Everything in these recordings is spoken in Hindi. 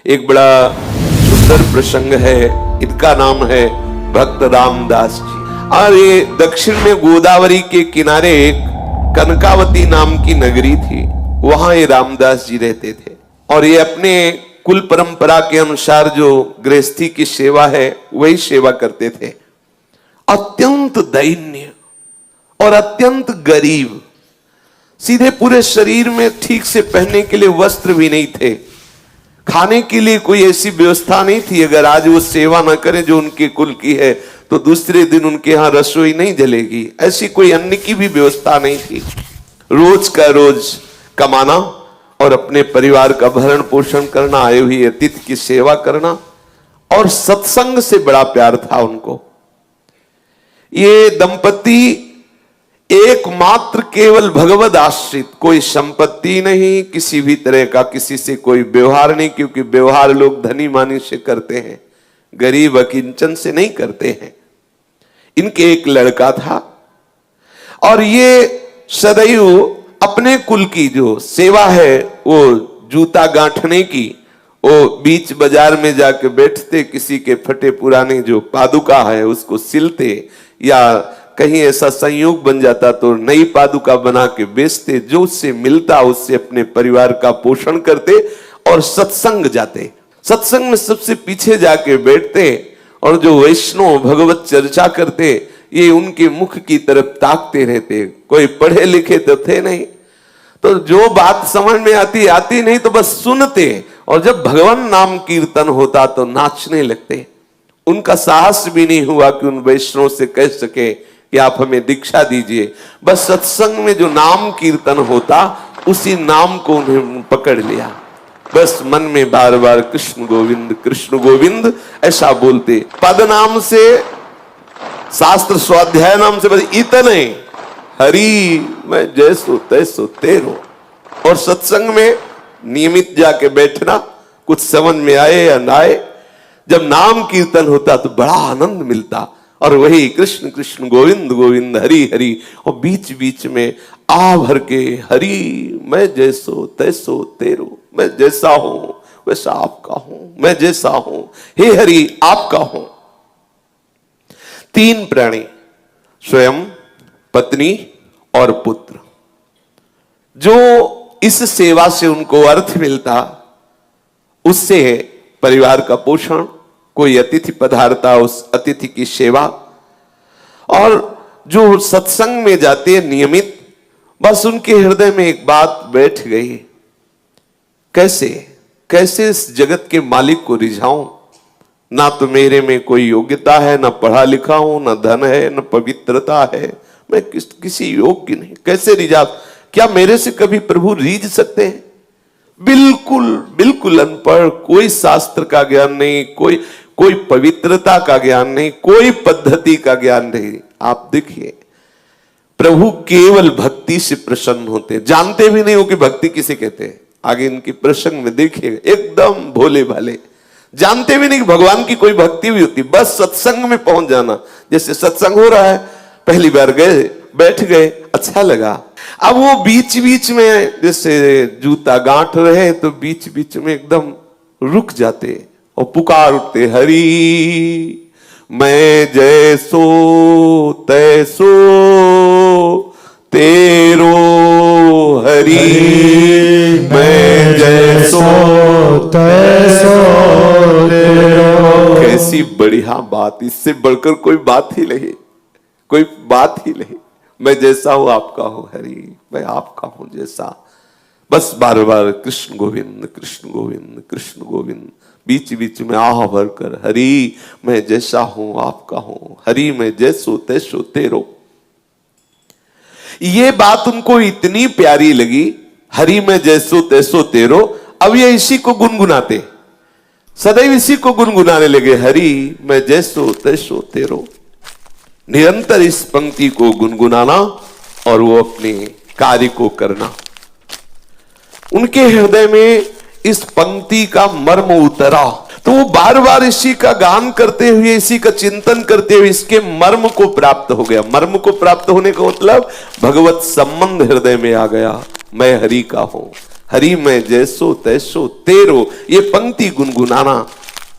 एक बड़ा सुंदर प्रसंग है, इनका नाम है भक्त रामदास जी। और ये दक्षिण में गोदावरी के किनारे एक कनकावती नाम की नगरी थी, वहां ये रामदास जी रहते थे। और ये अपने कुल परंपरा के अनुसार जो गृहस्थी की सेवा है वही सेवा करते थे। अत्यंत दैन्य और अत्यंत गरीब, सीधे पूरे शरीर में ठीक से पहनने के लिए वस्त्र भी नहीं थे, खाने के लिए कोई ऐसी व्यवस्था नहीं थी। अगर आज वो सेवा न करें जो उनके कुल की है तो दूसरे दिन उनके यहाँ रसोई नहीं जलेगी, ऐसी कोई अन्न की भी व्यवस्था नहीं थी। रोज का रोज कमाना और अपने परिवार का भरण पोषण करना, आए हुए अतिथि की सेवा करना, और सत्संग से बड़ा प्यार था उनको। ये दंपति एकमात्र केवल भगवद आश्रित, कोई संपत्ति नहीं, किसी भी तरह का किसी से कोई व्यवहार नहीं, क्योंकि व्यवहार लोग धनी मानी से करते हैं, गरीब अकिंचन से नहीं करते हैं। इनके एक लड़का था और ये सदैव अपने कुल की जो सेवा है वो जूता गांठने की, वो बीच बाजार में जाके बैठते, किसी के फटे पुराने जो पादुका है उसको सिलते, या कहीं ऐसा संयोग बन जाता तो नई पादुका बना के बेचते, जो उससे मिलता उससे अपने परिवार का पोषण करते और सत्संग जाते। सत्संग में सबसे पीछे जाके बैठते और जो वैष्णव भगवत चर्चा करते ये उनके मुख की तरफ ताकते रहते। कोई पढ़े लिखे तो थे नहीं, तो जो बात समझ में आती नहीं तो बस सुनते, और जब भगवान नाम कीर्तन होता तो नाचने लगते। उनका साहस भी नहीं हुआ कि उन वैष्णव से कह सके कि आप हमें दीक्षा दीजिए। बस सत्संग में जो नाम कीर्तन होता उसी नाम को उन्हें पकड़ लिया, बस मन में बार बार कृष्ण गोविंद ऐसा बोलते। पद नाम से, शास्त्र स्वाध्याय नाम से बस इतने, हरि मैं जैसो तैसो तेरो। और सत्संग में नियमित जाके बैठना, कुछ समझ में आए या ना आए, जब नाम कीर्तन होता तो बड़ा आनंद मिलता। और वही कृष्ण कृष्ण गोविंद गोविंद हरि हरि, और बीच बीच में आ भर के हरि मैं जैसो तैसो तेरो, मैं जैसा हूं वैसा आपका हूं, मैं जैसा हूं हे हरि आपका हूं। तीन प्राणी, स्वयं, पत्नी और पुत्र, जो इस सेवा से उनको अर्थ मिलता, उससे परिवार का पोषण, कोई अतिथि पधारता उस अतिथि की सेवा, और जो सत्संग में जाते हैं नियमित, बस उनके हृदय में एक बात बैठ गई, कैसे इस जगत के मालिक को रिझाऊं। ना तो मेरे में कोई योग्यता है, ना पढ़ा लिखा हूं, ना धन है, ना पवित्रता है, मैं किसी योग्य नहीं, कैसे रिझा। क्या मेरे से कभी प्रभु रीझ सकते हैं? बिल्कुल अनपढ़, कोई शास्त्र का ज्ञान नहीं, कोई पवित्रता का ज्ञान नहीं, कोई पद्धति का ज्ञान नहीं। आप देखिए प्रभु केवल भक्ति से प्रसन्न होते, जानते भी नहीं हो कि भक्ति किसे कहते हैं। आगे इनके प्रसंग में देखिए, एकदम भोले भाले, जानते भी नहीं कि भगवान की कोई भक्ति भी होती, बस सत्संग में पहुंच जाना। जैसे सत्संग हो रहा है, पहली बार गए, बैठ गए, अच्छा लगा। अब वो बीच बीच में जैसे जूता गांठ रहे तो बीच बीच में एकदम रुक जाते और पुकार उठते, हरि मैं जैसो तैसो तेरो, हरि मैं जैसो तैसो तेरो। कैसी बढ़िया बात, इससे बढ़कर कोई बात ही नहीं, कोई बात ही नहीं। मैं जैसा हूं आपका हूं हरि, मैं आपका हूं जैसा, बस बार बार कृष्ण गोविंद कृष्ण गोविंद कृष्ण गोविंद, बीच बीच में आह भरकर हरि मैं जैसा हूं आपका हूं, हरि मैं जैसो तैसो तेरो। ये बात उनको इतनी प्यारी लगी, हरि मैं जैसो तैसो तेरो। अब ये इसी को गुनगुनाते, सदैव इसी को गुनगुनाने लगे, हरि मैं जैसो तैसो तेरो। निरंतर इस पंक्ति को गुनगुनाना और वो अपने कार्य को करना। उनके हृदय में इस पंक्ति का मर्म उतरा, तो वो बार बार इसी का गान करते हुए, इसी का चिंतन करते हुए इसके मर्म को प्राप्त हो गया। मर्म को प्राप्त होने का मतलब भगवत संबंध हृदय में आ गया। मैं हरि का हूं, हरि में जैसो तैसो तेरो। ये पंक्ति गुनगुनाना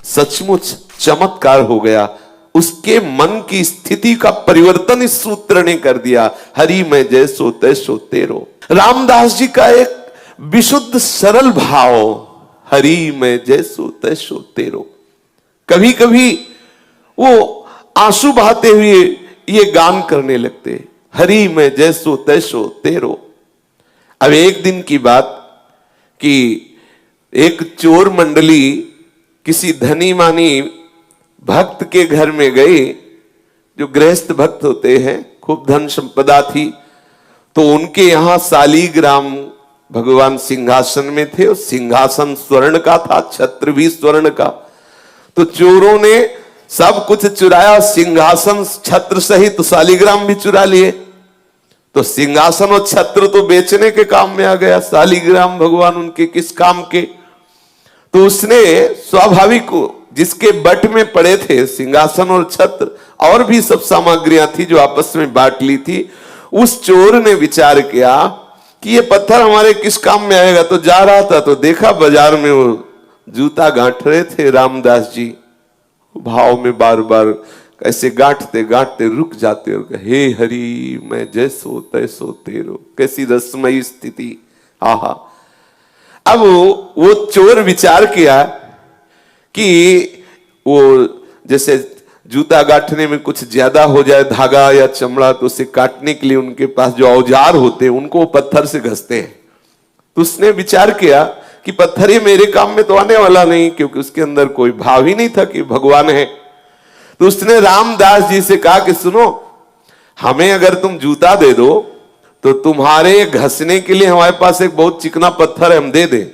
सचमुच चमत्कार हो गया। उसके मन की स्थिति का परिवर्तन इस सूत्र ने कर दिया। हरि में जैसो तैसो तेरो। रामदास जी का एक विशुद्ध सरल भाव, हरि में जैसो तैसो तेरो। कभी कभी वो आंसू बहाते हुए ये गान करने लगते, हरि में जैसो तैसो तेरो। अब एक दिन की बात कि एक चोर मंडली किसी धनी मानी भक्त के घर में गए, जो गृहस्थ भक्त होते हैं, खूब धन संपदा थी। तो उनके यहां शालीग्राम भगवान सिंहासन में थे, और सिंहासन स्वर्ण का था, छत्र भी स्वर्ण का। तो चोरों ने सब कुछ चुराया, सिंहासन छत्र सहित शालीग्राम भी चुरा लिए। तो सिंहासन और छत्र तो बेचने के काम में आ गया, शालीग्राम भगवान उनके किस काम के। तो उसने स्वाभाविक जिसके बट में पड़े थे सिंहासन और छत्र, और भी सब सामग्रियां थी जो आपस में बांट ली थी। उस चोर ने विचार किया कि ये पत्थर हमारे किस काम में आएगा। तो जा रहा था तो देखा बाजार में वो जूता गांठ रहे थे रामदास जी। भाव में बार बार ऐसे गांठते गांठते रुक जाते और हे हरि मैं जैसो तैसो तेरो। कैसी रसमयी स्थिति, आहा। अब वो चोर विचार किया कि वो जैसे जूता गांठने में कुछ ज्यादा हो जाए धागा या चमड़ा, तो उसे काटने के लिए उनके पास जो औजार होते हैं उनको पत्थर से घसते हैं। तो उसने विचार किया कि पत्थर ये मेरे काम में तो आने वाला नहीं, क्योंकि उसके अंदर कोई भाव ही नहीं था कि भगवान है। तो उसने रामदास जी से कहा कि सुनो, हमें अगर तुम जूता दे दो तो तुम्हारे घसने के लिए हमारे पास एक बहुत चिकना पत्थर है, हम दे दें।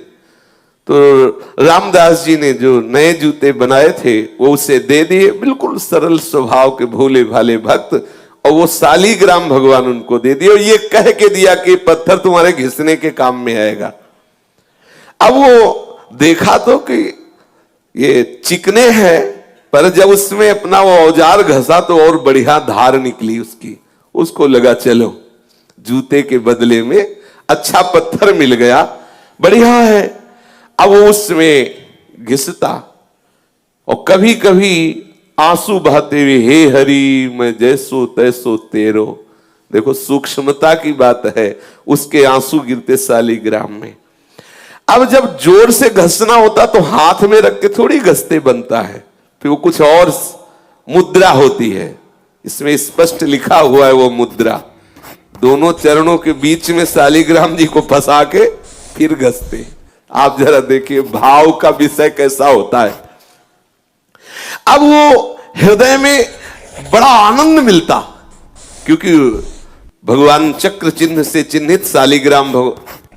तो रामदास जी ने जो नए जूते बनाए थे वो उसे दे दिए, बिल्कुल सरल स्वभाव के भोले भाले भक्त। और वो शालीग्राम भगवान उनको दे दिए, और ये कह के दिया कि पत्थर तुम्हारे घिसने के काम में आएगा। अब वो देखा तो कि ये चिकने हैं, पर जब उसमें अपना वो औजार घसा तो और बढ़िया धार निकली उसकी। उसको लगा चलो जूते के बदले में अच्छा पत्थर मिल गया, बढ़िया है। अब वो उसमें घिसता और कभी कभी आंसू बहाते हुए हे हरि मैं जैसो तैसो तेरो। देखो सूक्ष्मता की बात है, उसके आंसू गिरते शालीग्राम में। अब जब जोर से घसना होता तो हाथ में रख के थोड़ी घसते बनता है, फिर वो कुछ और मुद्रा होती है। इसमें स्पष्ट लिखा हुआ है वो मुद्रा, दोनों चरणों के बीच में शालीग्राम जी को फंसा के फिर घसते। आप जरा देखिए भाव का विषय कैसा होता है। अब वो हृदय में बड़ा आनंद मिलता, क्योंकि भगवान चक्र चिन्ह से चिन्हित शालीग्राम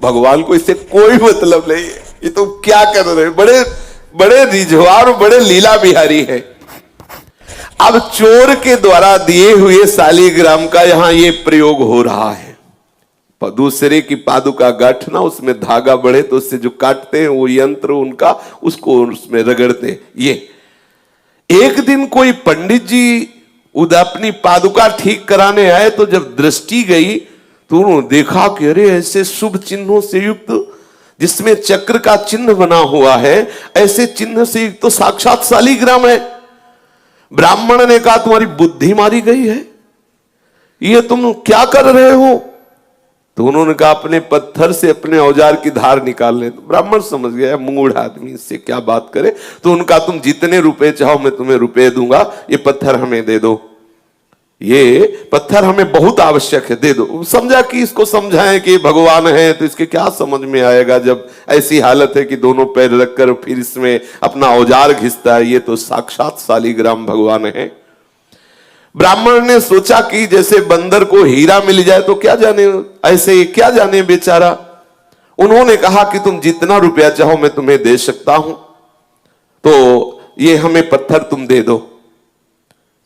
भगवान को इससे कोई मतलब नहीं है, ये तो क्या कर रहे, बड़े बड़े रिझवार, बड़े लीला बिहारी है। अब चोर के द्वारा दिए हुए शालीग्राम का यहां ये प्रयोग हो रहा है। दूसरे की पादुका गांठना, उसमें धागा बढ़े तो उससे जो काटते हैं वो यंत्र उनका, उसको उसमें रगड़ते। ये एक दिन कोई पंडित जी अपनी पादुका ठीक कराने आए, तो जब दृष्टि गई तो उन्होंने देखा कि अरे ऐसे शुभ चिन्हों से युक्त, जिसमें चक्र का चिन्ह बना हुआ है, ऐसे चिन्ह से युक्त तो साक्षात शालीग्राम है। ब्राह्मण ने कहा तुम्हारी बुद्धि मारी गई है, ये तुम क्या कर रहे हो? तो उन्होंने कहा अपने पत्थर से अपने औजार की धार निकाल ले। तो ब्राह्मण समझ गया मूढ़ आदमी, इससे क्या बात करे। तो उनका तुम जितने रुपए चाहो मैं तुम्हें रुपए दूंगा, ये पत्थर हमें दे दो, ये पत्थर हमें बहुत आवश्यक है, दे दो। समझा कि इसको समझाएं कि भगवान है तो इसके क्या समझ में आएगा, जब ऐसी हालत है कि दोनों पैर रखकर फिर इसमें अपना औजार घिसता है, ये तो साक्षात शालीग्राम भगवान है। ब्राह्मण ने सोचा कि जैसे बंदर को हीरा मिल जाए तो क्या जाने, ऐसे ही क्या जाने बेचारा। उन्होंने कहा कि तुम जितना रुपया चाहो मैं तुम्हें दे सकता हूं, तो ये हमें पत्थर तुम दे दो,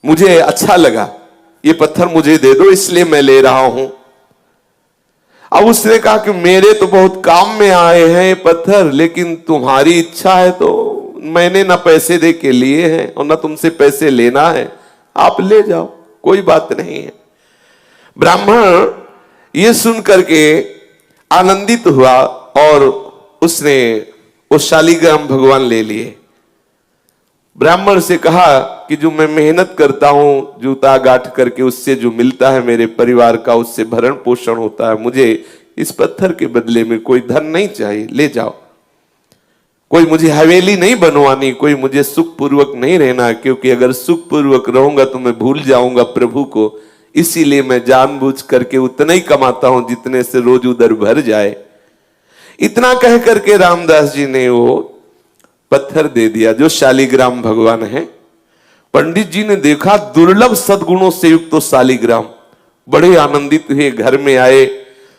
मुझे अच्छा लगा, ये पत्थर मुझे दे दो इसलिए मैं ले रहा हूं। अब उसने कहा कि मेरे तो बहुत काम में आए हैं ये पत्थर, लेकिन तुम्हारी इच्छा है तो मैंने ना पैसे दे के लिए हैं और ना तुमसे पैसे लेना है, आप ले जाओ, कोई बात नहीं है। ब्राह्मण ये सुन करके आनंदित हुआ और उसने वो शालिग्राम भगवान ले लिए। ब्राह्मण से कहा कि जो मैं मेहनत करता हूं जूता गांठ करके, उससे जो मिलता है मेरे परिवार का, उससे भरण पोषण होता है, मुझे इस पत्थर के बदले में कोई धन नहीं चाहिए, ले जाओ। कोई मुझे हवेली नहीं बनवानी, कोई मुझे सुखपूर्वक नहीं रहना, क्योंकि अगर सुखपूर्वक रहूंगा तो मैं भूल जाऊंगा प्रभु को। इसीलिए मैं जानबूझ करके उतना ही कमाता हूं जितने से रोज उधर भर जाए। इतना कह करके रामदास जी ने वो पत्थर दे दिया जो शालिग्राम भगवान है। पंडित जी ने देखा दुर्लभ सद्गुणों से युक्त तो शालिग्राम, बड़े आनंदित हुए, घर में आए,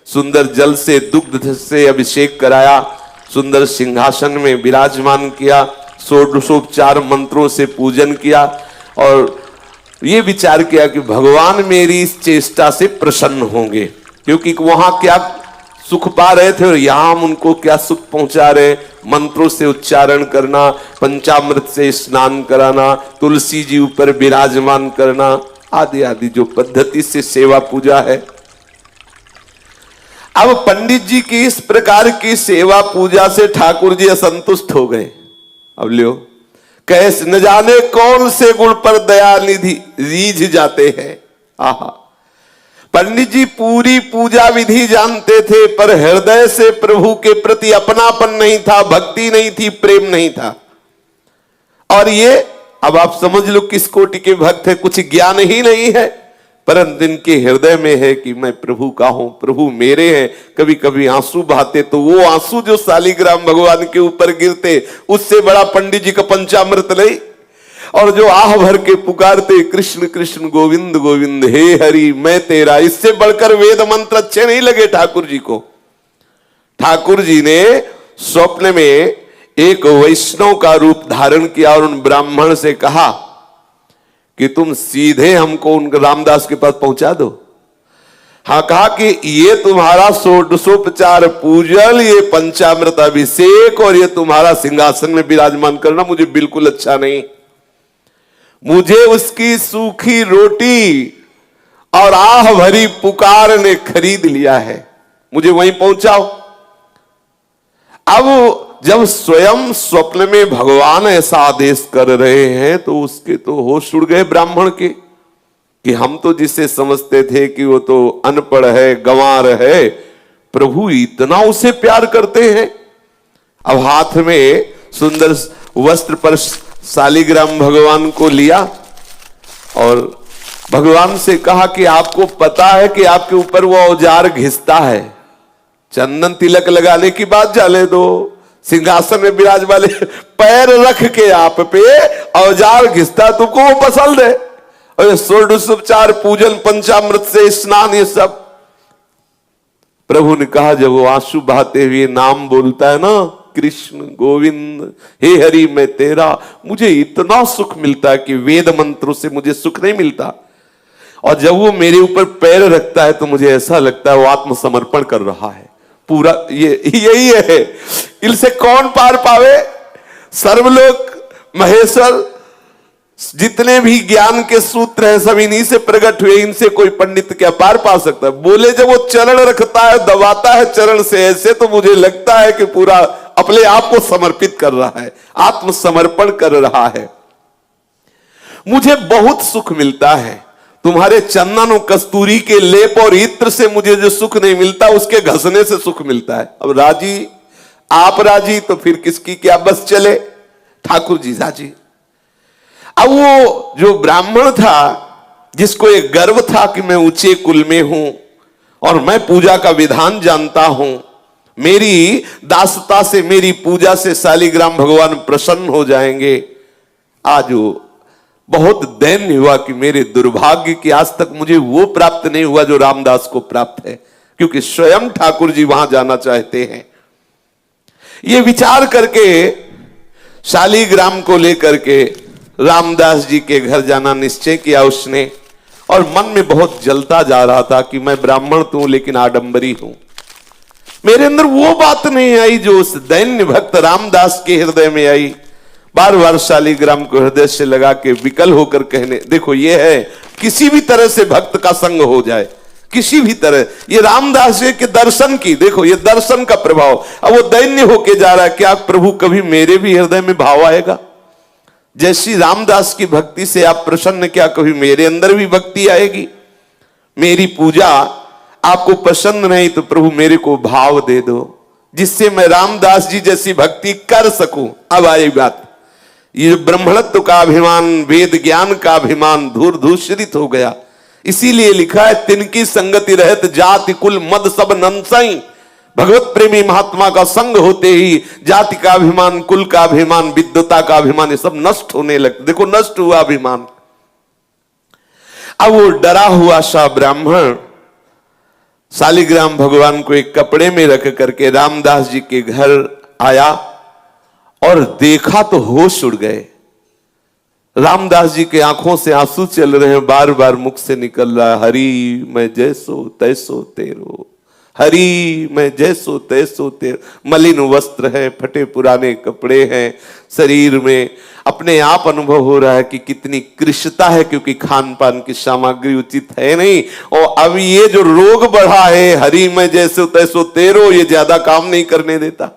सुंदर जल से दुग्ध से अभिषेक कराया, सुंदर सिंहासन में विराजमान किया, षोडशोपचार मंत्रों से पूजन किया और ये विचार किया कि भगवान मेरी इस चेष्टा से प्रसन्न होंगे, क्योंकि वहां क्या सुख पा रहे थे और यहां हम उनको क्या सुख पहुंचा रहे। मंत्रों से उच्चारण करना, पंचामृत से स्नान कराना, तुलसी जी ऊपर विराजमान करना, आदि आदि जो पद्धति से सेवा पूजा है। अब पंडित जी की इस प्रकार की सेवा पूजा से ठाकुर जी असंतुष्ट हो गए। अब लियो, कैसे न जाने कौन से गुण पर दया निधि रीझ जाते हैं। आहा, पंडित जी पूरी पूजा विधि जानते थे, पर हृदय से प्रभु के प्रति अपनापन नहीं था, भक्ति नहीं थी, प्रेम नहीं था। और ये अब आप समझ लो किस कोटि के भक्त है, कुछ ज्ञान ही नहीं है, परंतु इनके हृदय में है कि मैं प्रभु का हूं, प्रभु मेरे हैं। कभी कभी आंसू बहाते तो वो आंसू जो शालिग्राम भगवान के ऊपर गिरते, उससे बड़ा पंडित जी का पंचामृत नहीं। और जो आह भर के पुकारते कृष्ण कृष्ण गोविंद गोविंद हे हरि मैं तेरा, इससे बढ़कर वेद मंत्र अच्छे नहीं लगे ठाकुर जी को। ठाकुर जी ने स्वप्न में एक वैष्णव का रूप धारण किया और उन ब्राह्मण से कहा कि तुम सीधे हमको उन रामदास के पास पहुंचा दो। हाँ, कहा कि ये तुम्हारा षोडशोपचार पूजन, ये पंचामृत अभिषेक और ये तुम्हारा सिंहासन में विराजमान करना मुझे बिल्कुल अच्छा नहीं। मुझे उसकी सूखी रोटी और आह भरी पुकार ने खरीद लिया है, मुझे वहीं पहुंचाओ। अब जब स्वयं स्वप्न में भगवान ऐसा आदेश कर रहे हैं तो उसके तो होश उड़ गए ब्राह्मण के, कि हम तो जिसे समझते थे कि वो तो अनपढ़ है, गंवार है, प्रभु इतना उसे प्यार करते हैं। अब हाथ में सुंदर वस्त्र पर शालिग्राम भगवान को लिया और भगवान से कहा कि आपको पता है कि आपके ऊपर वो औजार घिसता है, चंदन तिलक लगाने की बात जाने दो, सिंहासन में विराज वाले पैर रख के आप पे औजार घिसता, तुमको वो पसंद है। और षोडशोपचार पूजन, पंचामृत से स्नान, ये सब। प्रभु ने कहा जब वो आंसू बहाते हुए नाम बोलता है ना, कृष्ण गोविंद हे हरि मैं तेरा, मुझे इतना सुख मिलता है कि वेद मंत्रों से मुझे सुख नहीं मिलता। और जब वो मेरे ऊपर पैर रखता है तो मुझे ऐसा लगता है वो आत्मसमर्पण कर रहा है पूरा। यही है, इनसे कौन पार पावे। सर्वलोक महेश्वर जितने भी ज्ञान के सूत्र हैं सब इन्हीं से प्रकट हुए, इनसे कोई पंडित क्या पार पा सकता है। बोले जब वो चरण रखता है, दबाता है चरण से ऐसे, तो मुझे लगता है कि पूरा अपने आप को समर्पित कर रहा है, आत्मसमर्पण कर रहा है। मुझे बहुत सुख मिलता है, तुम्हारे चंदन और कस्तूरी के लेप और इत्र से मुझे जो सुख नहीं मिलता उसके घसने से सुख मिलता है। अब राजी, आप राजी तो फिर किसकी क्या बस चले। ठाकुर जी राजी। अब वो जो ब्राह्मण था जिसको एक गर्व था कि मैं ऊंचे कुल में हूं और मैं पूजा का विधान जानता हूं, मेरी दासता से, मेरी पूजा से शालिग्राम भगवान प्रसन्न हो जाएंगे। आज वो बहुत दैन्य हुआ कि मेरे दुर्भाग्य की आज तक मुझे वो प्राप्त नहीं हुआ जो रामदास को प्राप्त है, क्योंकि स्वयं ठाकुर जी वहां जाना चाहते हैं। ये विचार करके शालिग्राम को लेकर के रामदास जी के घर जाना निश्चय किया उसने, और मन में बहुत जलता जा रहा था कि मैं ब्राह्मण तो हूं लेकिन आडंबरी हूं। मेरे अंदर वो बात नहीं आई जो उस दैन्य भक्त रामदास के हृदय में आई। बार बार शालिग्राम को हृदय से लगा के विकल होकर कहने, देखो ये है किसी भी तरह से भक्त का संग हो जाए, किसी भी तरह। ये रामदास जी के दर्शन की देखो, ये दर्शन का प्रभाव। अब वो दैन्य होके जा रहा है, क्या प्रभु कभी मेरे भी हृदय में भाव आएगा? जैसी रामदास की भक्ति से आप प्रसन्न, क्या कभी मेरे अंदर भी भक्ति आएगी? मेरी पूजा आपको पसंद नहीं तो प्रभु मेरे को भाव दे दो, जिससे मैं रामदास जी जैसी भक्ति कर सकूं। अब आई बात, ये ब्रह्मणत्व का अभिमान, वेद ज्ञान का अभिमान धूर धूषरित हो गया। इसीलिए लिखा है, तिनकी संगति रहत जाति कुल मद सब नंसई। भगवत प्रेमी महात्मा का संग होते ही जाति का अभिमान, कुल का अभिमान, विद्वता का अभिमान, ये सब नष्ट होने लगते। देखो नष्ट हुआ अभिमान। अब वो डरा हुआ सा ब्राह्मण शालिग्राम भगवान को एक कपड़े में रख करके रामदास जी के घर आया और देखा तो होश उड़ गए। रामदास जी के आंखों से आंसू चल रहे हैं, बार बार मुख से निकल रहा है, हरि मैं जैसो तैसो तेरो, हरि मैं जैसो तैसो तेरो। मलिन वस्त्र है, फटे पुराने कपड़े हैं, शरीर में अपने आप अनुभव हो रहा है कि कितनी कृशता है, क्योंकि खान पान की सामग्री उचित है नहीं। और अब ये जो रोग बढ़ा है, हरि मैं जैसो तैसो तेरो, ये ज्यादा काम नहीं करने देता।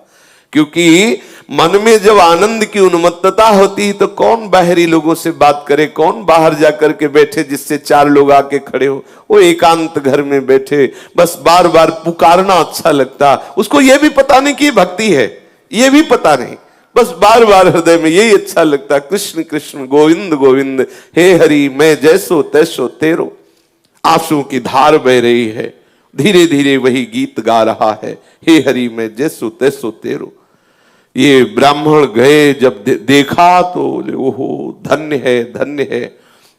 क्योंकि मन में जब आनंद की उन्मत्तता होती है तो कौन बाहरी लोगों से बात करे, कौन बाहर जाकर के बैठे जिससे चार लोग आके खड़े हो। वो एकांत घर में बैठे बस बार बार पुकारना अच्छा लगता। उसको ये भी पता नहीं कि भक्ति है, ये भी पता नहीं, बस बार बार हृदय में यही अच्छा लगता, कृष्ण कृष्ण गोविंद गोविंद, हे हरि मैं जैसो तैसो तेरो। आंसुओं की धार बह रही है, धीरे धीरे वही गीत गा रहा है, हे हरि मैं जैसो तैसो तेरो। ये ब्राह्मण गए, जब देखा तो ओहो धन्य है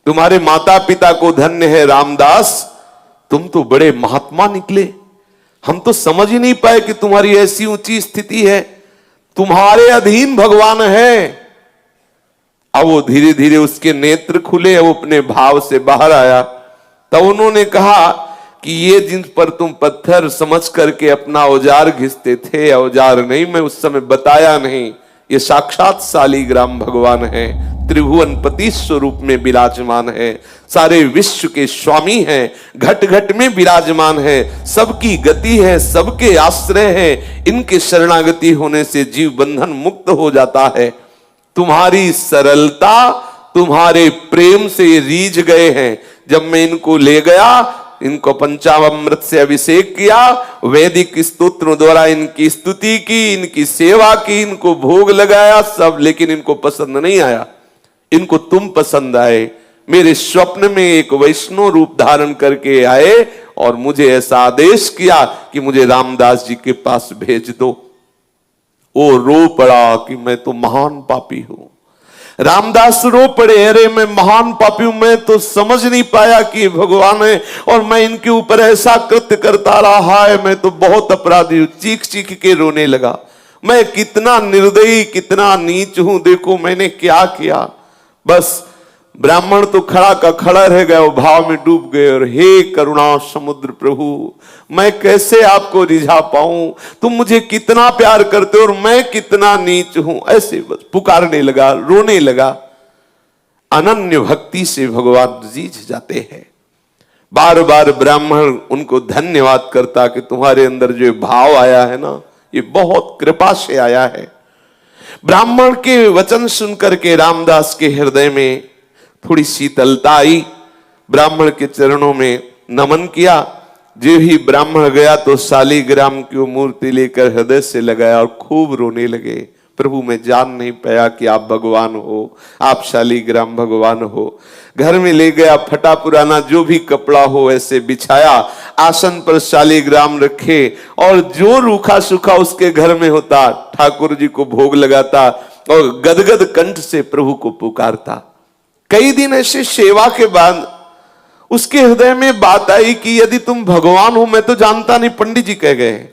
तुम्हारे माता पिता को, धन्य है रामदास, तुम तो बड़े महात्मा निकले। हम तो समझ ही नहीं पाए कि तुम्हारी ऐसी ऊंची स्थिति है, तुम्हारे अधीन भगवान है। अब वो धीरे धीरे उसके नेत्र खुले, वो अपने भाव से बाहर आया। तब उन्होंने कहा कि ये जिन पर तुम पत्थर समझ करके अपना औजार घिसते थे, औजार नहीं, मैं उस समय बताया नहीं, ये साक्षात शालिग्राम भगवान है, त्रिभुवन पति स्वरूप में विराजमान है, सारे विश्व के स्वामी हैं, घट घट में विराजमान है, सबकी गति है, सबके आश्रय है। इनके शरणागति होने से जीव बंधन मुक्त हो जाता है। तुम्हारी सरलता, तुम्हारे प्रेम से रीझ गए हैं। जब मैं इनको ले गया, इनको पंचामृत से अभिषेक किया, वैदिक स्तोत्रों द्वारा इनकी स्तुति की, इनकी सेवा की, इनको भोग लगाया सब, लेकिन इनको पसंद नहीं आया। इनको तुम पसंद आए। मेरे स्वप्न में एक वैष्णव रूप धारण करके आए और मुझे ऐसा आदेश किया कि मुझे रामदास जी के पास भेज दो। वो रो पड़ा कि मैं तो महान पापी हूं। रामदास रो पड़े, अरे मैं महान पापी हूं, मैं तो समझ नहीं पाया कि भगवान है और मैं इनके ऊपर ऐसा कृत्य करता रहा है, मैं तो बहुत अपराधी हूं। चीख चीख के रोने लगा, मैं कितना निर्दयी, कितना नीच हूं, देखो मैंने क्या किया। बस ब्राह्मण तो खड़ा का खड़ा रह गया, वो भाव में डूब गए और हे करुणा समुद्र प्रभु, मैं कैसे आपको रिझा पाऊं, तुम मुझे कितना प्यार करते हो और मैं कितना नीच हूं। ऐसे बस पुकारने लगा, रोने लगा। अनन्य भक्ति से भगवान रीझ जाते हैं। बार बार ब्राह्मण उनको धन्यवाद करता कि तुम्हारे अंदर जो भाव आया है ना, ये बहुत कृपा से आया है। ब्राह्मण के वचन सुनकर के रामदास के हृदय में थोड़ी शीतलता आई। ब्राह्मण के चरणों में नमन किया। जो ही ब्राह्मण गया तो शालिग्राम की मूर्ति लेकर हृदय से लगाया और खूब रोने लगे। प्रभु मैं जान नहीं पाया कि आप भगवान हो, आप शालिग्राम भगवान हो। घर में ले गया, फटा पुराना जो भी कपड़ा हो ऐसे बिछाया, आसन पर शालिग्राम रखे और जो रूखा सूखा उसके घर में होता ठाकुर जी को भोग लगाता और गदगद कंठ से प्रभु को पुकारता। कई दिन ऐसे सेवा के बाद उसके हृदय में बात आई कि यदि तुम भगवान हो, मैं तो जानता नहीं, पंडित जी कह गए,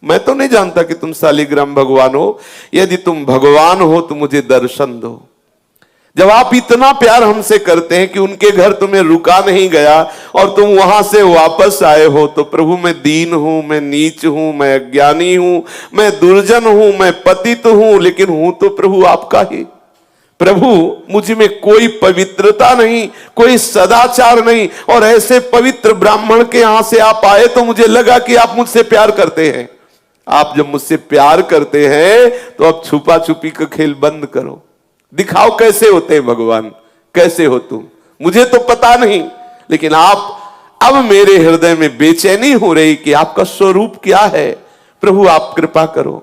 मैं तो नहीं जानता कि तुम शालिग्राम भगवान हो, यदि तुम भगवान हो तो मुझे दर्शन दो। जब आप इतना प्यार हमसे करते हैं कि उनके घर तुम्हें रुका नहीं गया और तुम वहां से वापस आए हो, तो प्रभु मैं दीन हूं, मैं नीच हूं, मैं अज्ञानी हूं, मैं दुर्जन हूं, मैं पतित हूं, लेकिन हूं तो प्रभु आपका ही। प्रभु मुझ में कोई पवित्रता नहीं, कोई सदाचार नहीं, और ऐसे पवित्र ब्राह्मण के यहां से आप आए तो मुझे लगा कि आप मुझसे प्यार करते हैं। आप जब मुझसे प्यार करते हैं तो अब छुपा छुपी का खेल बंद करो, दिखाओ कैसे होते हैं भगवान, कैसे हो तुम, मुझे तो पता नहीं, लेकिन आप अब मेरे हृदय में बेचैनी हो रही कि आपका स्वरूप क्या है। प्रभु आप कृपा करो,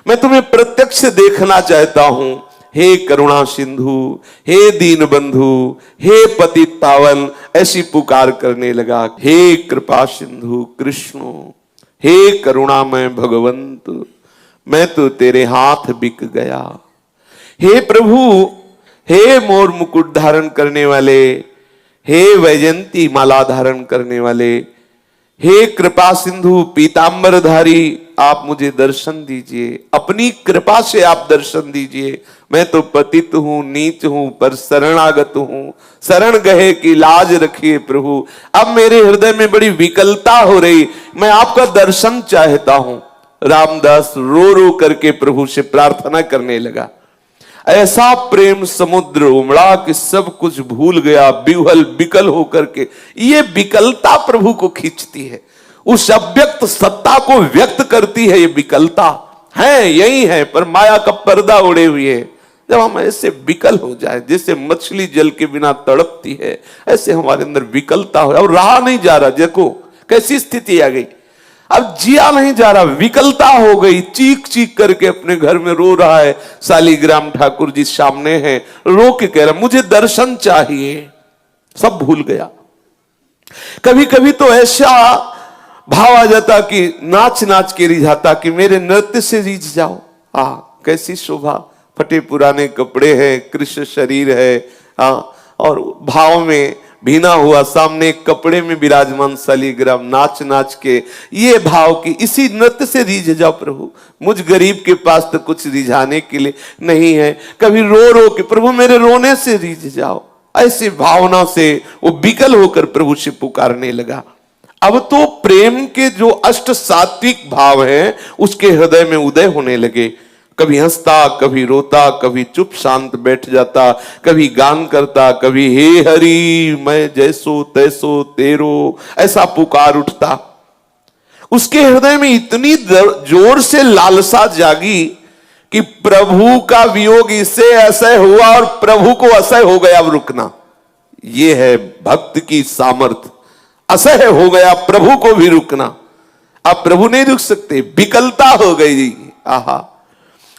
मैं तुम्हें प्रत्यक्ष देखना चाहता हूं। हे करुणा सिंधु, हे दीन बंधु, हे पतित पावन, ऐसी पुकार करने लगा। हे कृपा सिंधु कृष्ण, हे करुणामय भगवंत, मैं तो तेरे हाथ बिक गया। हे प्रभु, हे मोर मुकुट धारण करने वाले, हे वैजंती माला धारण करने वाले, हे कृपा सिंधु पीतांबरधारी, आप मुझे दर्शन दीजिए, अपनी कृपा से आप दर्शन दीजिए। मैं तो पतित हूं, नीच हूं, पर शरणागत हूं, शरण गए की लाज रखिए प्रभु। अब मेरे हृदय में बड़ी विकलता हो रही, मैं आपका दर्शन चाहता हूं। रामदास रो रो करके प्रभु से प्रार्थना करने लगा। ऐसा प्रेम समुद्र उमड़ा कि सब कुछ भूल गया, बिहल बिकल होकर के। ये विकलता प्रभु को खींचती है, उस अव्यक्त सत्ता को व्यक्त करती है। ये विकलता है, यही है, पर माया का पर्दा उड़े हुए है। जब हम ऐसे विकल हो जाए, जैसे मछली जल के बिना तड़पती है, ऐसे हमारे अंदर विकलता हो, और रहा नहीं जा रहा। देखो कैसी स्थिति आ गई, अब जिया नहीं जा रहा, विकलता हो गई। चीख चीख करके अपने घर में रो रहा है। शालिग्राम ठाकुर जी सामने हैं, रो के कह रहा मुझे दर्शन चाहिए, सब भूल गया। कभी कभी तो ऐसा भाव आ जाता कि नाच नाच के रिझाता कि मेरे नृत्य से रिझ जाओ। कैसी शोभा, फटे पुराने कपड़े हैं, कृष्ण शरीर है, और भाव में भीना हुआ सामने एक कपड़े में विराजमान शालिग्राम, नाच नाच के ये भाव की इसी नृत्य से रिझ जाओ प्रभु। मुझ गरीब के पास तो कुछ रिझाने के लिए नहीं है। कभी रो रो के प्रभु मेरे रोने से रिझ जाओ, ऐसी भावना से वो विकल होकर प्रभु से पुकारने लगा। अब तो प्रेम के जो अष्ट सात्विक भाव हैं उसके हृदय में उदय होने लगे। कभी हंसता, कभी रोता, कभी चुप शांत बैठ जाता, कभी गान करता, कभी हे हरि मैं जैसो तैसो तेरो, ऐसा पुकार उठता। उसके हृदय में इतनी जोर से लालसा जागी कि प्रभु का वियोग इससे असह्य हुआ और प्रभु को असह्य हो गया अब रुकना। यह है भक्त की सामर्थ्य। असह्य हो गया प्रभु को भी रुकना, अब प्रभु नहीं रुक सकते, विकलता हो गई। आहा,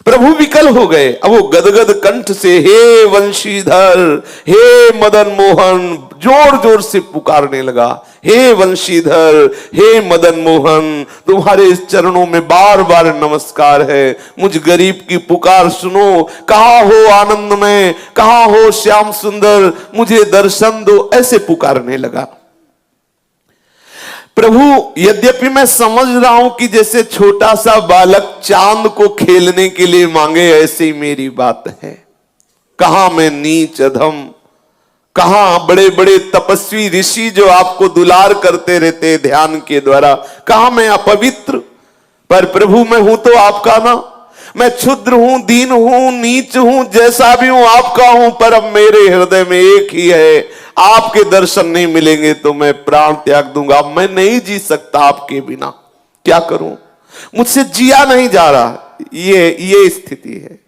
प्रभु विकल हो गए। अब वो गदगद कंठ से हे वंशीधर, हे मदन मोहन, जोर जोर से पुकारने लगा। हे वंशीधर, हे मदन मोहन, तुम्हारे इस चरणों में बार बार नमस्कार है। मुझ गरीब की पुकार सुनो, कहाँ हो आनंद में, कहाँ हो श्याम सुंदर, मुझे दर्शन दो, ऐसे पुकारने लगा। प्रभु यद्यपि मैं समझ रहा हूं कि जैसे छोटा सा बालक चांद को खेलने के लिए मांगे, ऐसे ही मेरी बात है। कहां मैं नीच अधम, कहां बड़े बड़े तपस्वी ऋषि जो आपको दुलार करते रहते ध्यान के द्वारा, कहां मैं अपवित्र, पर प्रभु मैं हूं तो आपका ना। मैं क्षुद्र हूं, दीन हूं, नीच हूं, जैसा भी हूं आपका हूं, पर अब मेरे हृदय में एक ही है, आपके दर्शन नहीं मिलेंगे तो मैं प्राण त्याग दूंगा। मैं नहीं जी सकता आपके बिना, क्या करूं, मुझसे जिया नहीं जा रहा। ये स्थिति है।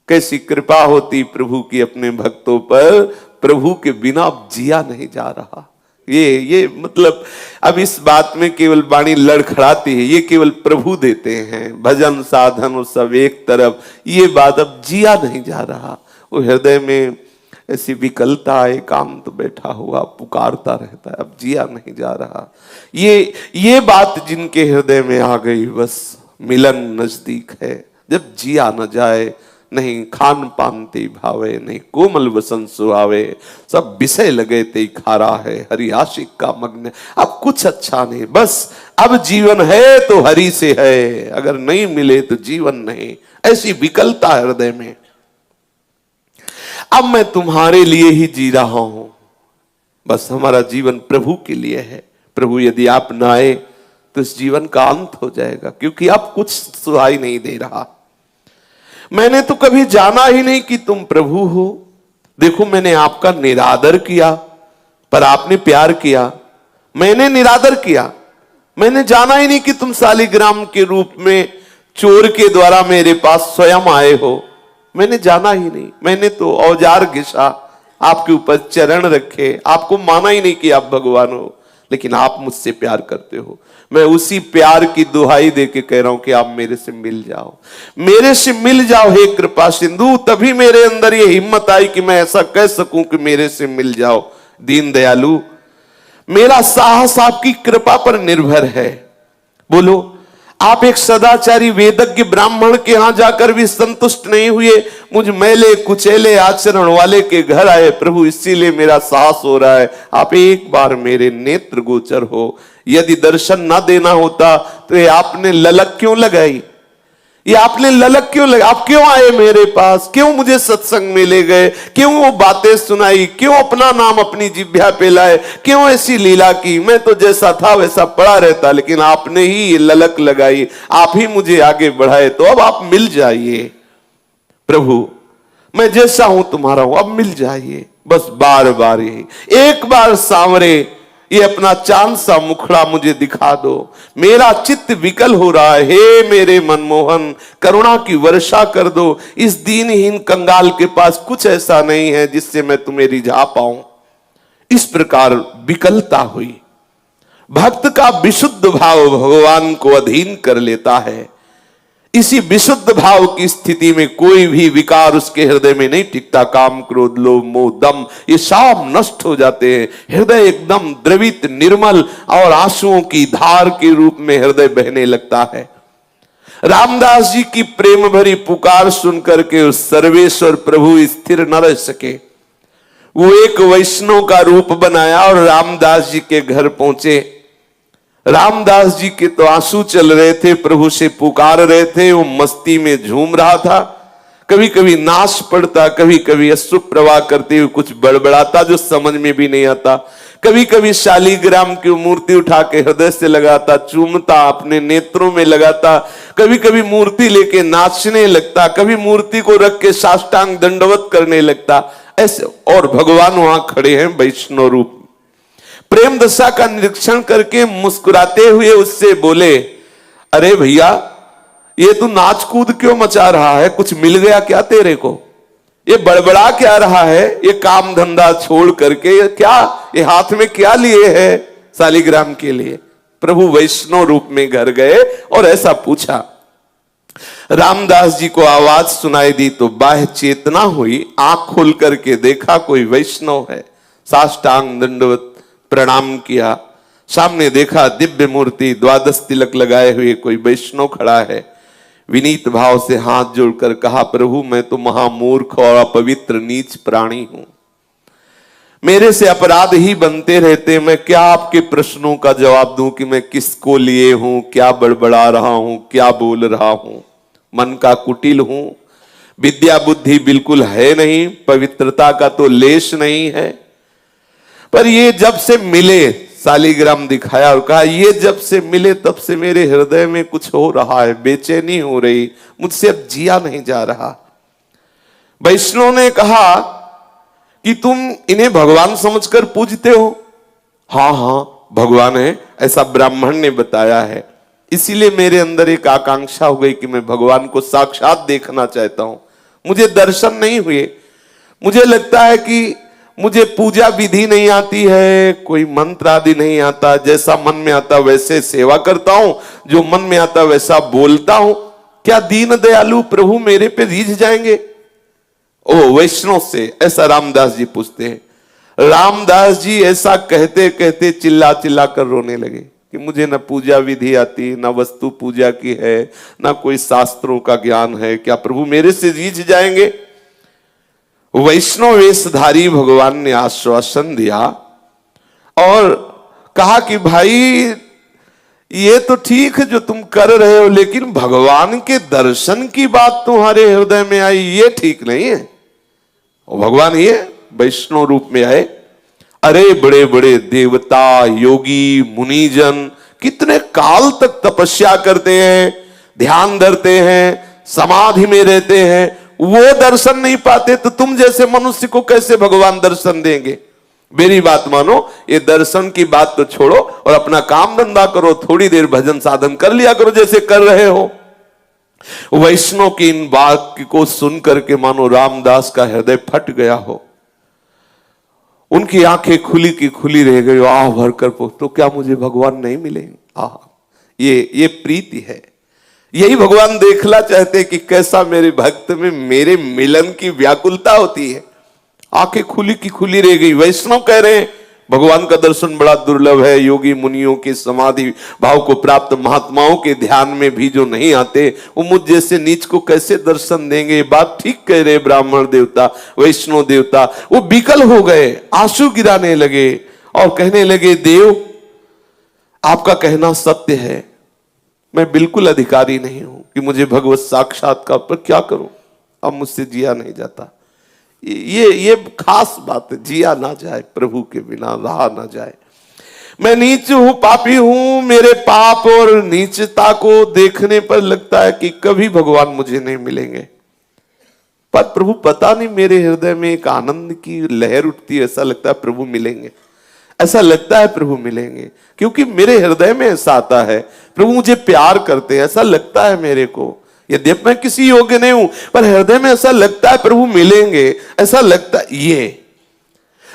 कैसी कृपा होती प्रभु की अपने भक्तों पर, प्रभु के बिना अब जिया नहीं जा रहा। ये मतलब अब इस बात में केवल वाणी लड़खड़ाती है, ये केवल प्रभु देते हैं। भजन साधन और सब एक तरफ, ये बात अब जिया नहीं जा रहा। वो हृदय में ऐसी विकलता, एकांत तो बैठा हुआ पुकारता रहता है, अब जिया नहीं जा रहा। ये बात जिनके हृदय में आ गई, बस मिलन नजदीक है। जब जिया न जाए, नहीं खान पान ते भावे, नहीं कोमल वसन सुहावे, सब विषय लगे ते खारा है, हरि आशिक का मग्न, अब कुछ अच्छा नहीं। बस अब जीवन है तो हरि से है, अगर नहीं मिले तो जीवन नहीं। ऐसी विकलता हृदय में। अब मैं तुम्हारे लिए ही जी रहा हूं, बस हमारा जीवन प्रभु के लिए है। प्रभु यदि आप न आए तो इस जीवन का अंत हो जाएगा, क्योंकि अब कुछ सुहाई नहीं दे रहा। मैंने तो कभी जाना ही नहीं कि तुम प्रभु हो। देखो मैंने आपका निरादर किया, पर आपने प्यार किया। मैंने निरादर किया, मैंने जाना ही नहीं कि तुम शालिग्राम के रूप में चोर के द्वारा मेरे पास स्वयं आए हो। मैंने जाना ही नहीं, मैंने तो औजार घिसा, आपके ऊपर चरण रखे, आपको माना ही नहीं कि आप भगवान हो, लेकिन आप मुझसे प्यार करते हो। मैं उसी प्यार की दुहाई दे के कह रहा हूं कि आप मेरे से मिल जाओ, मेरे से मिल जाओ हे कृपा सिंधु। तभी मेरे अंदर ये हिम्मत आई कि मैं ऐसा कह सकूं कि मेरे से मिल जाओ। दीन दयालु, मेरा साहस आपकी कृपा पर निर्भर है। बोलो, आप एक सदाचारी वेदज्ञ ब्राह्मण के यहां जाकर भी संतुष्ट नहीं हुए, मुझ मैले कुचेले आचरण वाले के घर आए प्रभु, इसीलिए मेरा साहस हो रहा है। आप एक बार मेरे नेत्र गोचर हो। यदि दर्शन ना देना होता तो ये आपने ललक क्यों लगाई? ये आपने ललक क्यों लगा? आप क्यों आए मेरे पास? क्यों मुझे सत्संग में ले गए? क्यों वो बातें सुनाई? क्यों अपना नाम अपनी जिह्वा पे लाए? क्यों ऐसी लीला की? मैं तो जैसा था वैसा पड़ा रहता, लेकिन आपने ही ये ललक लगाई, आप ही मुझे आगे बढ़ाए। तो अब आप मिल जाइए प्रभु, मैं जैसा हूं तुम्हारा हूं, अब मिल जाइए। बस बार बार यही, एक बार सांवरे ये अपना चांद सा मुखड़ा मुझे दिखा दो। मेरा चित्त विकल हो रहा है, हे मेरे मनमोहन, करुणा की वर्षा कर दो। इस दीनहीन कंगाल के पास कुछ ऐसा नहीं है जिससे मैं तुम्हें रिझा पाऊं। इस प्रकार विकलता हुई। भक्त का विशुद्ध भाव भगवान को अधीन कर लेता है। इसी विशुद्ध भाव की स्थिति में कोई भी विकार उसके हृदय में नहीं टिकता। काम, क्रोध, लोभ, मोह, दम, ये सब नष्ट हो जाते हैं। हृदय एकदम द्रवित, निर्मल और आंसुओं की धार के रूप में हृदय बहने लगता है। रामदास जी की प्रेम भरी पुकार सुनकर के उस सर्वेश्वर प्रभु स्थिर न रह सके। वो एक वैष्णव का रूप बनाया और रामदास जी के घर पहुंचे। रामदास जी के तो आंसू चल रहे थे, प्रभु से पुकार रहे थे। वो मस्ती में झूम रहा था, कभी कभी नाश पड़ता, कभी कभी अश्रु प्रवाह करते हुए कुछ बड़बड़ाता जो समझ में भी नहीं आता। कभी कभी शालिग्राम की मूर्ति उठा के हृदय से लगाता, चूमता, अपने नेत्रों में लगाता। कभी कभी मूर्ति लेके नाचने लगता, कभी मूर्ति को रख के साष्टांग दंडवत करने लगता। ऐसे, और भगवान वहां खड़े हैं वैष्णव रूप। प्रेम दशा का निरीक्षण करके मुस्कुराते हुए उससे बोले, अरे भैया, ये तू नाच कूद क्यों मचा रहा है? कुछ मिल गया क्या तेरे को? ये बड़बड़ा क्या रहा है? ये काम धंधा छोड़ करके क्या, ये हाथ में क्या लिए है शालिग्राम के लिए? प्रभु वैष्णव रूप में घर गए और ऐसा पूछा। रामदास जी को आवाज सुनाई दी तो बाह्य चेतना हुई। आंख खोल करके देखा कोई वैष्णव है। साष्टांग दंडवत प्रणाम किया। सामने देखा दिव्य मूर्ति, द्वादश तिलक लगाए हुए कोई वैष्णव खड़ा है। विनीत भाव से हाथ जोड़कर कहा, प्रभु मैं तो महामूर्ख और अपवित्र नीच प्राणी हूं, मेरे से अपराध ही बनते रहते। मैं क्या आपके प्रश्नों का जवाब दूं कि मैं किसको लिए हूं, क्या बड़बड़ा रहा हूं, क्या बोल रहा हूं? मन का कुटिल हूं, विद्या बुद्धि बिल्कुल है नहीं, पवित्रता का तो लेश नहीं है। पर ये जब से मिले, शालिग्राम दिखाया और कहा, ये जब से मिले तब से मेरे हृदय में कुछ हो रहा है, बेचैनी हो रही, मुझसे अब जिया नहीं जा रहा। वैष्णव ने कहा कि तुम इन्हें भगवान समझकर पूजते हो? हाँ हाँ भगवान है, ऐसा ब्राह्मण ने बताया है। इसीलिए मेरे अंदर एक आकांक्षा हो गई कि मैं भगवान को साक्षात देखना चाहता हूं। मुझे दर्शन नहीं हुए। मुझे लगता है कि मुझे पूजा विधि नहीं आती है, कोई मंत्र आदि नहीं आता। जैसा मन में आता वैसे सेवा करता हूं, जो मन में आता वैसा बोलता हूं। क्या दीन दयालु प्रभु मेरे पे रीझ जाएंगे? ओ वैष्णव से ऐसा रामदास जी पूछते हैं। रामदास जी ऐसा कहते कहते चिल्ला चिल्ला कर रोने लगे कि मुझे न पूजा विधि आती, न वस्तु पूजा की है, न कोई शास्त्रों का ज्ञान है। क्या प्रभु मेरे से रीझ जाएंगे? वैष्णव वेशधारी भगवान ने आश्वासन दिया और कहा कि भाई ये तो ठीक है जो तुम कर रहे हो, लेकिन भगवान के दर्शन की बात तुम्हारे हृदय में आई, ये ठीक नहीं है। भगवान ये वैष्णव रूप में आए। अरे बड़े बड़े देवता, योगी, मुनिजन कितने काल तक तपस्या करते हैं, ध्यान धरते हैं, समाधि में रहते हैं, वो दर्शन नहीं पाते, तो तुम जैसे मनुष्य को कैसे भगवान दर्शन देंगे? मेरी बात मानो, ये दर्शन की बात तो छोड़ो और अपना काम धंधा करो, थोड़ी देर भजन साधन कर लिया करो जैसे कर रहे हो। वैष्णव की इन वाक्य को सुन करके मानो रामदास का हृदय फट गया हो, उनकी आंखें खुली की खुली रह गई, आह भरकर तो क्या मुझे भगवान नहीं मिलेंगे? आह, ये प्रीति है। यही भगवान देखना चाहते कि कैसा मेरे भक्त में मेरे मिलन की व्याकुलता होती है। आंखें खुली की खुली रह गई। वैष्णव कह रहे हैं भगवान का दर्शन बड़ा दुर्लभ है, योगी मुनियों के समाधि भाव को प्राप्त महात्माओं के ध्यान में भी जो नहीं आते, वो मुझ जैसे नीच को कैसे दर्शन देंगे? बात ठीक कह रहे ब्राह्मण देवता, वैष्णव देवता। वो विकल हो गए, आंसू गिराने लगे और कहने लगे, देव आपका कहना सत्य है, मैं बिल्कुल अधिकारी नहीं हूं कि मुझे भगवत साक्षात्कार, पर क्या करूं, अब मुझसे जिया नहीं जाता। ये खास बात है, जिया ना जाए प्रभु के बिना, रहा ना जाए। मैं नीच हूं, पापी हूं, मेरे पाप और नीचता को देखने पर लगता है कि कभी भगवान मुझे नहीं मिलेंगे। पर प्रभु पता नहीं, मेरे हृदय में एक आनंद की लहर उठती है, ऐसा लगता है प्रभु मिलेंगे, ऐसा लगता है प्रभु मिलेंगे, क्योंकि मेरे हृदय में ऐसा आता है प्रभु मुझे प्यार करते हैं, ऐसा लगता है मेरे को। यद्यपि मैं किसी योग्य नहीं हूं, पर हृदय में ऐसा लगता है प्रभु मिलेंगे, ऐसा लगता है। ये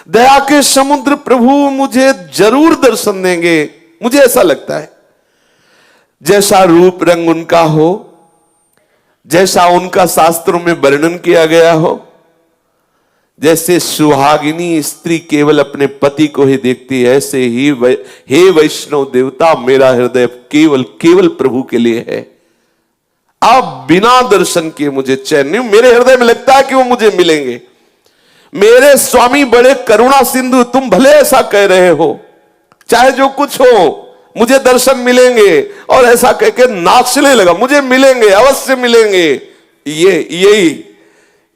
दया के समुद्र प्रभु मुझे जरूर दर्शन देंगे, मुझे ऐसा लगता है। जैसा रूप रंग उनका हो, जैसा उनका शास्त्रों में वर्णन किया गया हो, जैसे सुहागिनी स्त्री केवल अपने पति को ही देखती है, ऐसे ही हे वैष्णव देवता, मेरा हृदय केवल केवल प्रभु के लिए है। अब बिना दर्शन किए मुझे चैन नहीं। मेरे हृदय में लगता है कि वो मुझे मिलेंगे। मेरे स्वामी बड़े करुणा सिंधु, तुम भले ऐसा कह रहे हो, चाहे जो कुछ हो, मुझे दर्शन मिलेंगे, और ऐसा कह के नाचने लगा, मुझे मिलेंगे, अवश्य मिलेंगे।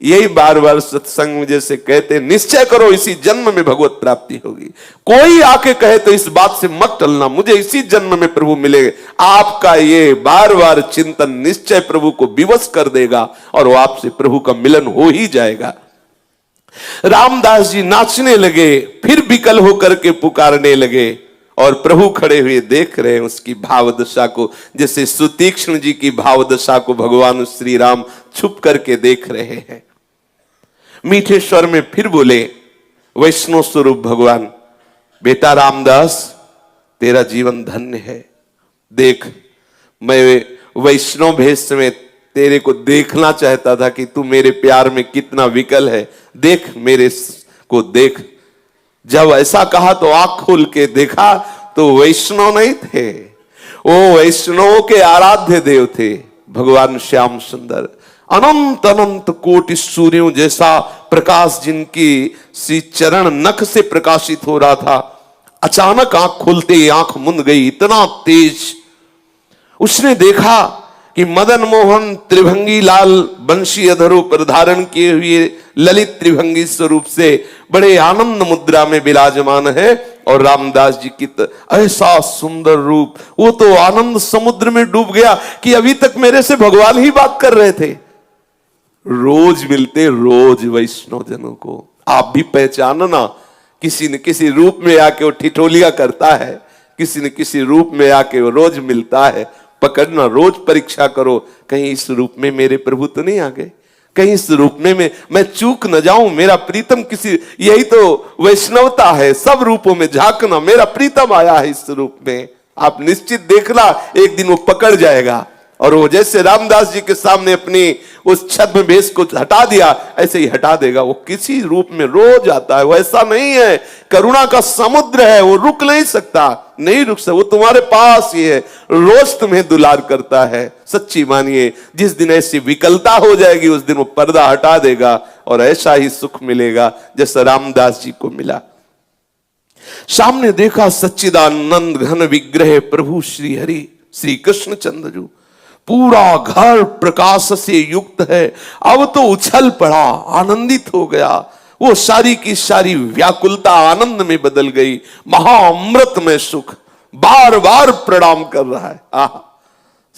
यही बार बार सत्संग में जैसे कहते, निश्चय करो इसी जन्म में भगवत प्राप्ति होगी। कोई आके कहे तो इस बात से मत टलना, मुझे इसी जन्म में प्रभु मिलेंगे। आपका ये बार बार चिंतन निश्चय प्रभु को विवश कर देगा और वो आपसे प्रभु का मिलन हो ही जाएगा। रामदास जी नाचने लगे, फिर विकल होकर के पुकारने लगे, और प्रभु खड़े हुए देख रहे हैं उसकी भावदशा को, जैसे सुतीक्ष्ण जी की भावदशा को भगवान श्री राम छुप करके देख रहे हैं। मीठे स्वर में फिर बोले, वैष्णव स्वरूप भगवान, बेटा रामदास, तेरा जीवन धन्य है। देख, मैं वैष्णव भेष में तेरे को देखना चाहता था कि तू मेरे प्यार में कितना विकल है। देख, मेरे को देख। जब ऐसा कहा तो आंख खोल के देखा तो वैष्णव नहीं थे, वो वैष्णव के आराध्य देव थे भगवान श्याम सुंदर। अनंत अनंत कोटि सूर्यों जैसा प्रकाश जिनकी श्री चरण नख से प्रकाशित हो रहा था, अचानक आंख खुलते ही आंख मुंद गई, इतना तेज। उसने देखा कि मदन मोहन त्रिभंगी लाल बंशी अधरों पर धारण किए हुए ललित त्रिभंगी स्वरूप से बड़े आनंद मुद्रा में विराजमान है, और रामदास जी की ऐसा सुंदर रूप। वो तो आनंद समुद्र में डूब गया कि अभी तक मेरे से भगवान ही बात कर रहे थे। रोज मिलते रोज वैष्णव जनों को, आप भी पहचानना, किसी न किसी रूप में आके वो ठिठोलिया करता है, किसी न किसी रूप में आके वो रोज मिलता है। पकड़ना, रोज परीक्षा करो, कहीं इस रूप में मेरे प्रभु तो नहीं आ गए, कहीं इस रूप में मैं चूक न जाऊं, मेरा प्रीतम किसी। यही तो वैष्णवता है, सब रूपों में झांकना। मेरा प्रीतम आया है इस रूप में, आप निश्चित देखना एक दिन वो पकड़ जाएगा। और वो जैसे रामदास जी के सामने अपनी उस छद्म भेष को हटा दिया, ऐसे ही हटा देगा। वो किसी रूप में रोज आता है, वो ऐसा नहीं है, करुणा का समुद्र है, वो रुक नहीं सकता, नहीं रुक सकता, वो तुम्हारे पास ही है, रोज तुम्हें दुलार करता है। सच्ची मानिए, जिस दिन ऐसी विकलता हो जाएगी उस दिन वो पर्दा हटा देगा और ऐसा ही सुख मिलेगा जैसा रामदास जी को मिला। सामने देखा सच्चिदानंद घन विग्रह प्रभु श्री हरि श्री कृष्ण चंद्र, पूरा घर प्रकाश से युक्त है। अब तो उछल पड़ा, आनंदित हो गया, वो सारी की सारी व्याकुलता आनंद में बदल गई। महाअमृत में सुख, बार बार प्रणाम कर रहा है।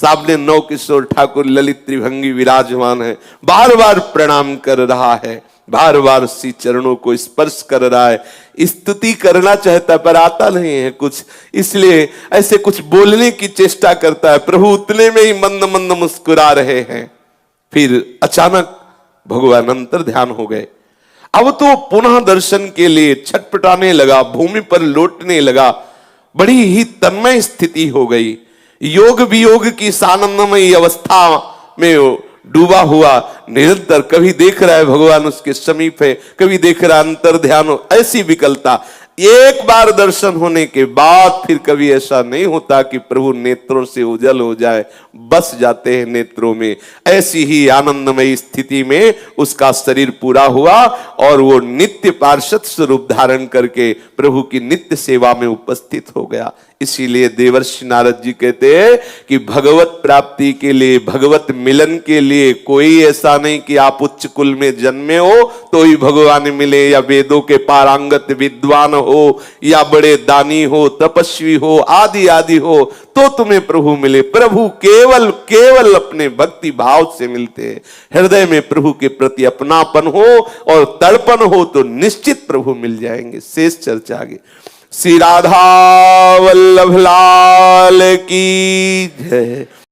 सामने नौ किशोर ठाकुर ललित त्रिभंगी विराजमान है, बार बार प्रणाम कर रहा है, बार बार श्री चरणों को स्पर्श कर रहा है, स्तुति करना चाहता है पर आता नहीं है कुछ, इसलिए ऐसे कुछ बोलने की चेष्टा करता है। प्रभु उतने में ही मंद मंद मुस्कुरा रहे हैं। फिर अचानक भगवान अंतर ध्यान हो गए। अब तो पुनः दर्शन के लिए छटपटाने लगा, भूमि पर लौटने लगा, बड़ी ही तन्मय स्थिति हो गई। योग वियोग की सानंदमयी अवस्था में डूबा हुआ निरंतर, कभी देख रहा है भगवान उसके समीप है, कभी देख रहा अंतर ध्यान हो, ऐसी विकलता। एक बार दर्शन होने के बाद फिर कभी ऐसा नहीं होता कि प्रभु नेत्रों से उजल हो जाए, बस जाते हैं नेत्रों में। ऐसी ही आनंदमयी स्थिति में उसका शरीर पूरा हुआ और वो नित्य पार्षद स्वरूप धारण करके प्रभु की नित्य सेवा में उपस्थित हो गया। इसीलिए देवर्षि नारद जी कहते हैं कि भगवत प्राप्ति के लिए, भगवत मिलन के लिए कोई ऐसा नहीं कि आप उच्च कुल में जन्मे हो तो ही भगवान मिले, या वेदों के पारंगत विद्वान हो, या बड़े दानी हो, तपस्वी हो, आदि आदि हो तो तुम्हें प्रभु मिले। प्रभु केवल केवल अपने भक्ति भाव से मिलते हैं। हृदय में प्रभु के प्रति अपनापन हो और तड़पन हो तो निश्चित प्रभु मिल जाएंगे। शेष चर्चा आगे। श्री राधा वल्लभ लाल की जय।